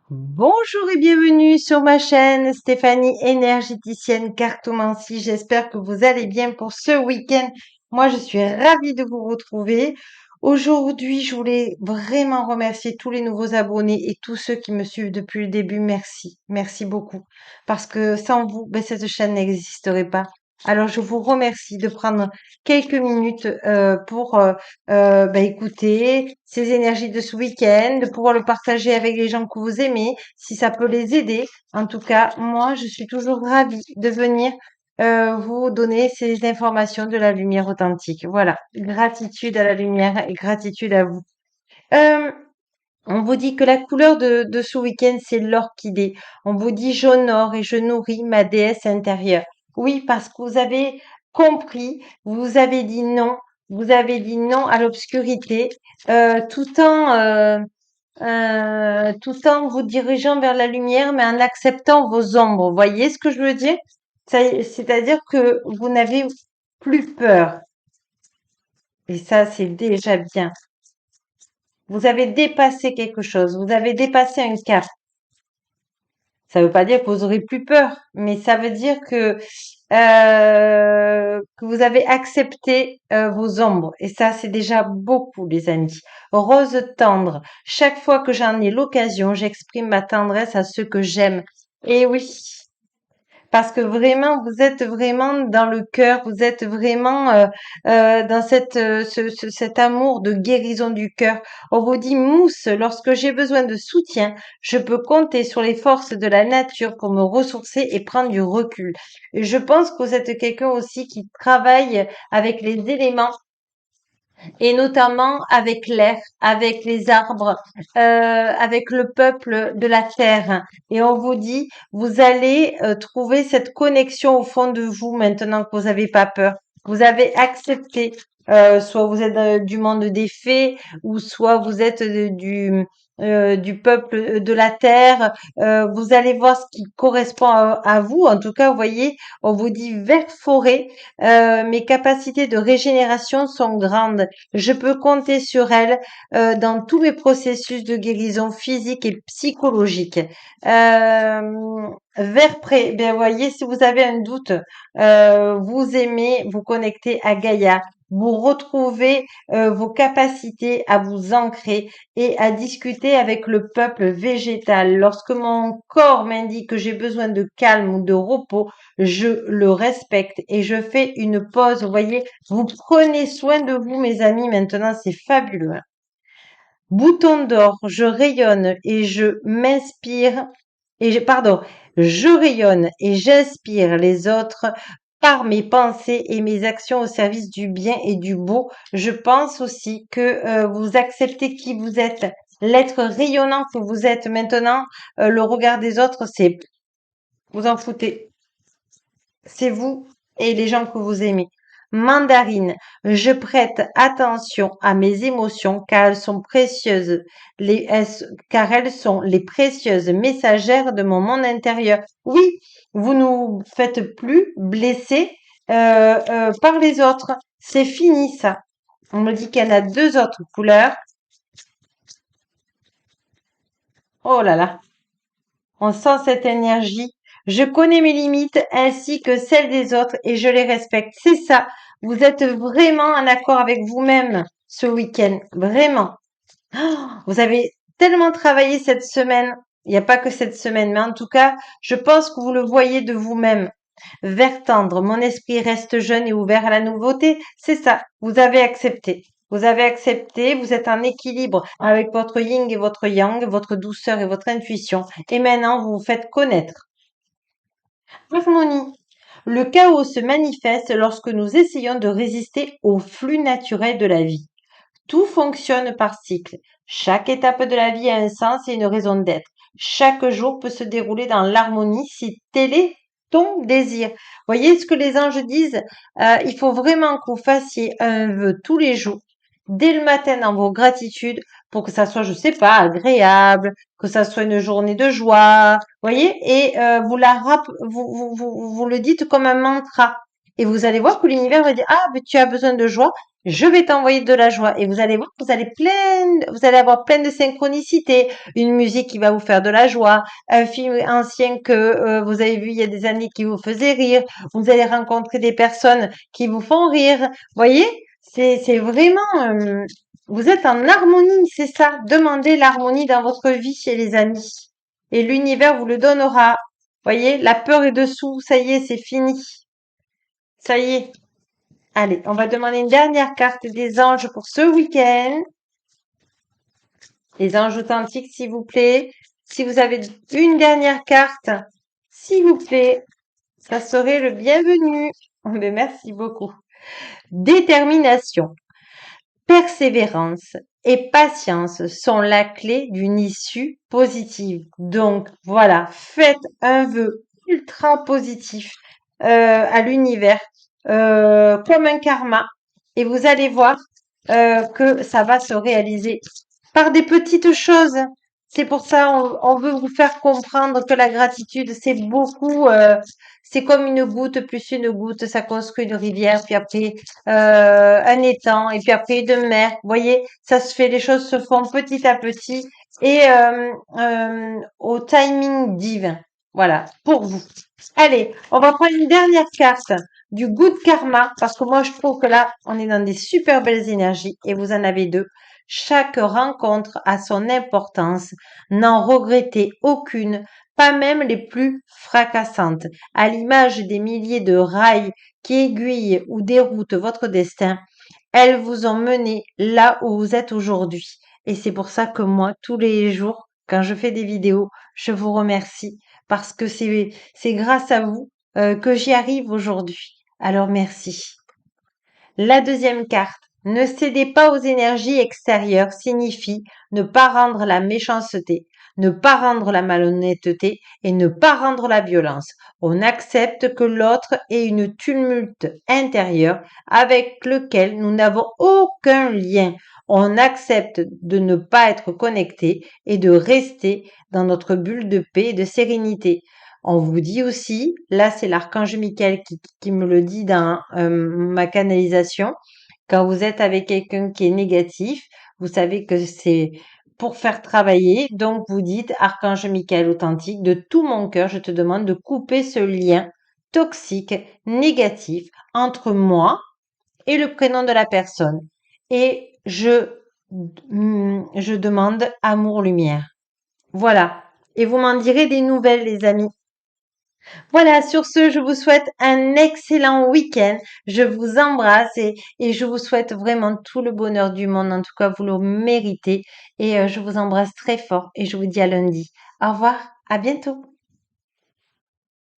Bonjour et bienvenue sur ma chaîne Stéphanie énergéticienne cartomancie. J'espère que vous allez bien pour ce week-end. Moi, je suis ravie de vous retrouver. Aujourd'hui, je voulais vraiment remercier tous les nouveaux abonnés et tous ceux qui me suivent depuis le début. Merci. Merci beaucoup. Parce que sans vous, cette chaîne n'existerait pas. Alors, je vous remercie de prendre quelques minutes pour écouter ces énergies de ce week-end, de pouvoir le partager avec les gens que vous aimez, si ça peut les aider. En tout cas, moi, je suis toujours ravie de venir vous donner ces informations de la lumière authentique. Voilà, gratitude à la lumière et gratitude à vous. Euh, on vous dit que la couleur de ce week-end, c'est l'orchidée. On vous dit j'honore et je nourris ma déesse intérieure. Oui, parce que vous avez compris, vous avez dit non, vous avez dit non à l'obscurité, tout en vous dirigeant vers la lumière, mais en acceptant vos ombres. Vous voyez ce que je veux dire? C'est-à-dire que vous n'avez plus peur. Et ça, c'est déjà bien. Vous avez dépassé quelque chose, vous avez dépassé un cap. Ça ne veut pas dire que vous aurez plus peur, mais ça veut dire que vous avez accepté vos ombres. Et ça, c'est déjà beaucoup, les amis. Rose tendre. Chaque fois que j'en ai l'occasion, j'exprime ma tendresse à ceux que j'aime. Et oui, parce que vraiment, vous êtes vraiment dans le cœur, vous êtes vraiment dans cet amour de guérison du cœur. On vous dit, Mousse, lorsque j'ai besoin de soutien, je peux compter sur les forces de la nature pour me ressourcer et prendre du recul. Et je pense que vous êtes quelqu'un aussi qui travaille avec les éléments et notamment avec l'air, avec les arbres, avec le peuple de la terre. Et on vous dit, vous allez trouver cette connexion au fond de vous maintenant que vous n'avez pas peur. Vous avez accepté, soit vous êtes du monde des fées, ou soit vous êtes du peuple de la terre. Vous allez voir ce qui correspond à vous. En tout cas, vous voyez, on vous dit vert forêt. Mes capacités de régénération sont grandes. Je peux compter sur elle dans tous mes processus de guérison physique et psychologique. Vers près, bien voyez, si vous avez un doute, vous aimez vous connecter à Gaïa. Vous retrouvez vos capacités à vous ancrer et à discuter avec le peuple végétal. Lorsque mon corps m'indique que j'ai besoin de calme ou de repos, je le respecte et je fais une pause. Vous voyez, vous prenez soin de vous, mes amis, maintenant, c'est fabuleux. Bouton d'or, je rayonne et je m'inspire, pardon, je rayonne et j'inspire les autres par mes pensées et mes actions au service du bien et du beau. Je pense aussi que vous acceptez qui vous êtes, l'être rayonnant que vous êtes maintenant. Le regard des autres, c'est vous en foutez. C'est vous et les gens que vous aimez. Mandarine, je prête attention à mes émotions car elles sont précieuses, car elles sont les précieuses messagères de mon monde intérieur. Oui, vous nous faites plus blesser par les autres. C'est fini ça. On me dit qu'il y en a deux autres couleurs. Oh là là. On sent cette énergie. Je connais mes limites ainsi que celles des autres et je les respecte. C'est ça. Vous êtes vraiment en accord avec vous-même ce week-end. Vraiment. Vous avez tellement travaillé cette semaine. Il n'y a pas que cette semaine, mais en tout cas, je pense que vous le voyez de vous-même. Vert tendre, mon esprit reste jeune et ouvert à la nouveauté. C'est ça. Vous avez accepté. Vous avez accepté, vous êtes en équilibre avec votre yin et votre yang, votre douceur et votre intuition. Et maintenant, vous vous faites connaître. Harmonie. Le chaos se manifeste lorsque nous essayons de résister au flux naturel de la vie. Tout fonctionne par cycle. Chaque étape de la vie a un sens et une raison d'être. Chaque jour peut se dérouler dans l'harmonie si tel est ton désir. Voyez ce que les anges disent? Il faut vraiment que vous fassiez un vœu tous les jours, dès le matin dans vos gratitudes, pour que ça soit, je sais pas, agréable, que ça soit une journée de joie. Voyez? Et vous le dites comme un mantra. Et vous allez voir que l'univers va dire, ah, mais tu as besoin de joie, je vais t'envoyer de la joie. Et vous allez voir, vous allez avoir plein de synchronicité. Une musique qui va vous faire de la joie, un film ancien que vous avez vu il y a des années qui vous faisait rire. Vous allez rencontrer des personnes qui vous font rire. Voyez, c'est vraiment, vous êtes en harmonie, c'est ça. Demandez l'harmonie dans votre vie chez les amis. Et l'univers vous le donnera. Voyez, la peur est dessous. Ça y est, c'est fini. Ça y est. Allez, on va demander une dernière carte des anges pour ce week-end. Les anges authentiques, s'il vous plaît. Si vous avez une dernière carte, s'il vous plaît, ça serait le bienvenu. Mais merci beaucoup. Détermination, persévérance et patience sont la clé d'une issue positive. Donc voilà, faites un vœu ultra positif à l'univers comme un karma et vous allez voir que ça va se réaliser par des petites choses. C'est pour ça on veut vous faire comprendre que la gratitude, c'est beaucoup, c'est comme une goutte plus une goutte, ça construit une rivière, puis après un étang, et puis après une mer. Vous voyez, ça se fait, les choses se font petit à petit et au timing divin. Voilà, pour vous. Allez, on va prendre une dernière carte du good karma, parce que moi je trouve que là, on est dans des super belles énergies et vous en avez deux. Chaque rencontre a son importance, n'en regrettez aucune, pas même les plus fracassantes. À l'image des milliers de rails qui aiguillent ou déroutent votre destin, elles vous ont mené là où vous êtes aujourd'hui. Et c'est pour ça que moi, tous les jours, quand je fais des vidéos, je vous remercie parce que c'est grâce à vous que j'y arrive aujourd'hui. Alors merci. La deuxième carte, ne cédez pas aux énergies extérieures signifie ne pas rendre la méchanceté, ne pas rendre la malhonnêteté et ne pas rendre la violence. On accepte que l'autre ait une tumulte intérieure avec lequel nous n'avons aucun lien. On accepte de ne pas être connecté et de rester dans notre bulle de paix et de sérénité. On vous dit aussi, là c'est l'archange Michael qui me le dit dans ma canalisation, quand vous êtes avec quelqu'un qui est négatif, vous savez que c'est pour faire travailler, donc vous dites, archange Michael authentique, de tout mon cœur, je te demande de couper ce lien toxique, négatif, entre moi et le prénom de la personne. Et je demande amour-lumière. Voilà. Et vous m'en direz des nouvelles, les amis. Voilà, sur ce, je vous souhaite un excellent week-end. Je vous embrasse et je vous souhaite vraiment tout le bonheur du monde. En tout cas, vous le méritez. Et je vous embrasse très fort et je vous dis à lundi. Au revoir, à bientôt.